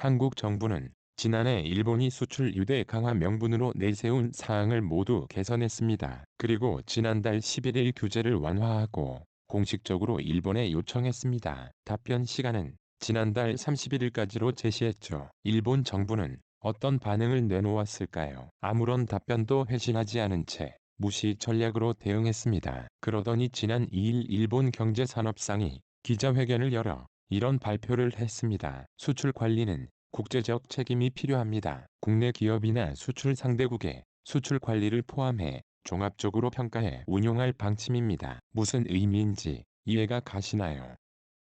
한국 정부는 지난해 일본이 수출 유대 강화 명분으로 내세운 사항을 모두 개선했습니다. 그리고 지난달 11일 규제를 완화하고 공식적으로 일본에 요청했습니다. 답변 시간은 지난달 31일까지로 제시했죠. 일본 정부는 어떤 반응을 내놓았을까요? 아무런 답변도 회신하지 않은 채 무시 전략으로 대응했습니다. 그러더니 지난 2일 일본 경제산업상이 기자회견을 열어 이런 발표를 했습니다. 수출 관리는 국제적 책임이 필요합니다. 국내 기업이나 수출 상대국의 수출 관리를 포함해 종합적으로 평가해 운용할 방침입니다. 무슨 의미인지 이해가 가시나요?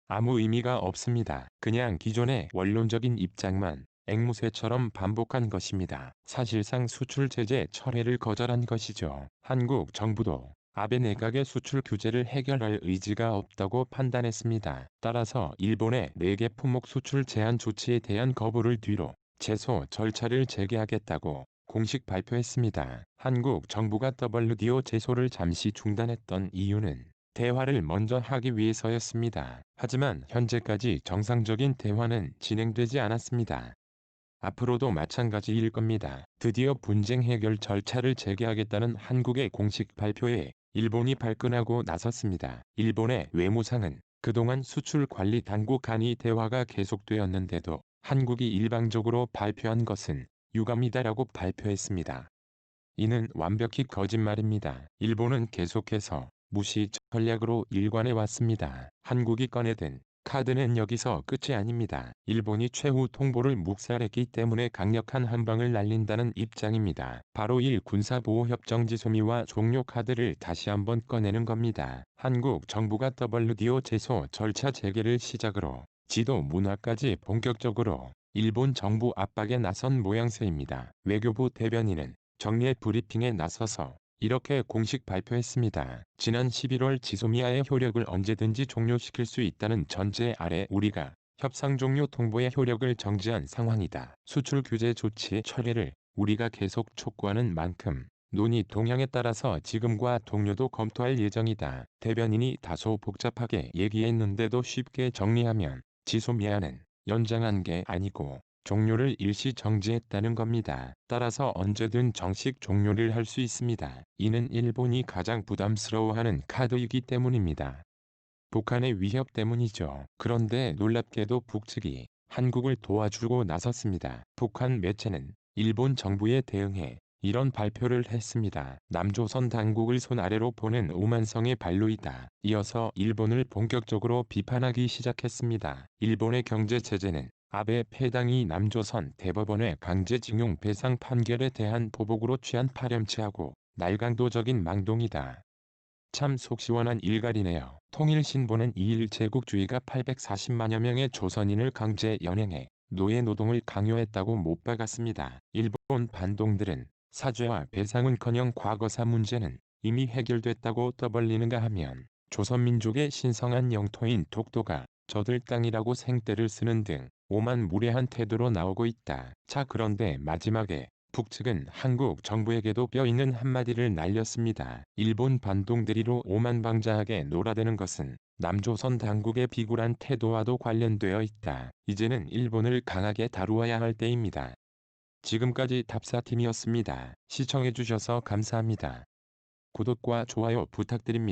아무 의미가 없습니다. 그냥 기존의 원론적인 입장만 앵무새처럼 반복한 것입니다. 사실상 수출 제재 철회를 거절한 것이죠. 한국 정부도 아베 내각의 수출 규제를 해결할 의지가 없다고 판단했습니다. 따라서 일본의 4개 품목 수출 제한 조치에 대한 거부를 뒤로 제소 절차를 재개하겠다고 공식 발표했습니다. 한국 정부가 WTO 제소를 잠시 중단했던 이유는 대화를 먼저 하기 위해서였습니다. 하지만 현재까지 정상적인 대화는 진행되지 않았습니다. 앞으로도 마찬가지일 겁니다. 드디어 분쟁 해결 절차를 재개하겠다는 한국의 공식 발표에 일본이 발끈하고 나섰습니다. 일본의 외무상은 그동안 수출 관리 당국 간의 대화가 계속되었는데도 한국이 일방적으로 발표한 것은 유감이다라고 발표했습니다. 이는 완벽히 거짓말입니다. 일본은 계속해서 무시 전략으로 일관해 왔습니다. 한국이 꺼내든 카드는 여기서 끝이 아닙니다. 일본이 최후 통보를 묵살했기 때문에 강력한 한방을 날린다는 입장입니다. 바로 군사보호협정지 소미와 종료 카드를 다시 한번 꺼내는 겁니다. 한국 정부가 WTO 제소 절차 재개를 시작으로 지도 문화까지 본격적으로 일본 정부 압박에 나선 모양새입니다. 외교부 대변인은 정례 브리핑에 나서서 이렇게 공식 발표했습니다. 지난 11월 지소미아의 효력을 언제든지 종료시킬 수 있다는 전제 아래 우리가 협상 종료 통보의 효력을 정지한 상황이다. 수출 규제 조치 철회를 우리가 계속 촉구하는 만큼 논의 동향에 따라서 지금과 동료도 검토할 예정이다. 대변인이 다소 복잡하게 얘기했는데도 쉽게 정리하면 지소미아는 연장한 게 아니고 종료를 일시 정지했다는 겁니다. 따라서 언제든 정식 종료를 할 수 있습니다. 이는 일본이 가장 부담스러워하는 카드이기 때문입니다. 북한의 위협 때문이죠. 그런데 놀랍게도 북측이 한국을 도와주고 나섰습니다. 북한 매체는 일본 정부에 대응해 이런 발표를 했습니다. 남조선 당국을 손아래로 보는 오만성의 발로이다. 이어서 일본을 본격적으로 비판하기 시작했습니다. 일본의 경제 제재는 아베 패당이 남조선 대법원의 강제징용 배상 판결에 대한 보복으로 취한 파렴치하고 날강도적인 망동이다. 참 속 시원한 일갈이네요. 통일신보는 2일 제국주의가 840만여 명의 조선인을 강제 연행해 노예 노동을 강요했다고 못 박았습니다. 일본 반동들은 사죄와 배상은커녕 과거사 문제는 이미 해결됐다고 떠벌리는가 하면 조선민족의 신성한 영토인 독도가 저들 땅이라고 생떼를 쓰는 등 오만무례한 태도로 나오고 있다. 자, 그런데 마지막에 북측은 한국 정부에게도 뼈있는 한마디를 날렸습니다. 일본 반동대리로 오만방자하게 놀아대는 것은 남조선 당국의 비굴한 태도와도 관련되어 있다. 이제는 일본을 강하게 다루어야 할 때입니다. 지금까지 답사팀이었습니다. 시청해주셔서 감사합니다. 구독과 좋아요 부탁드립니다.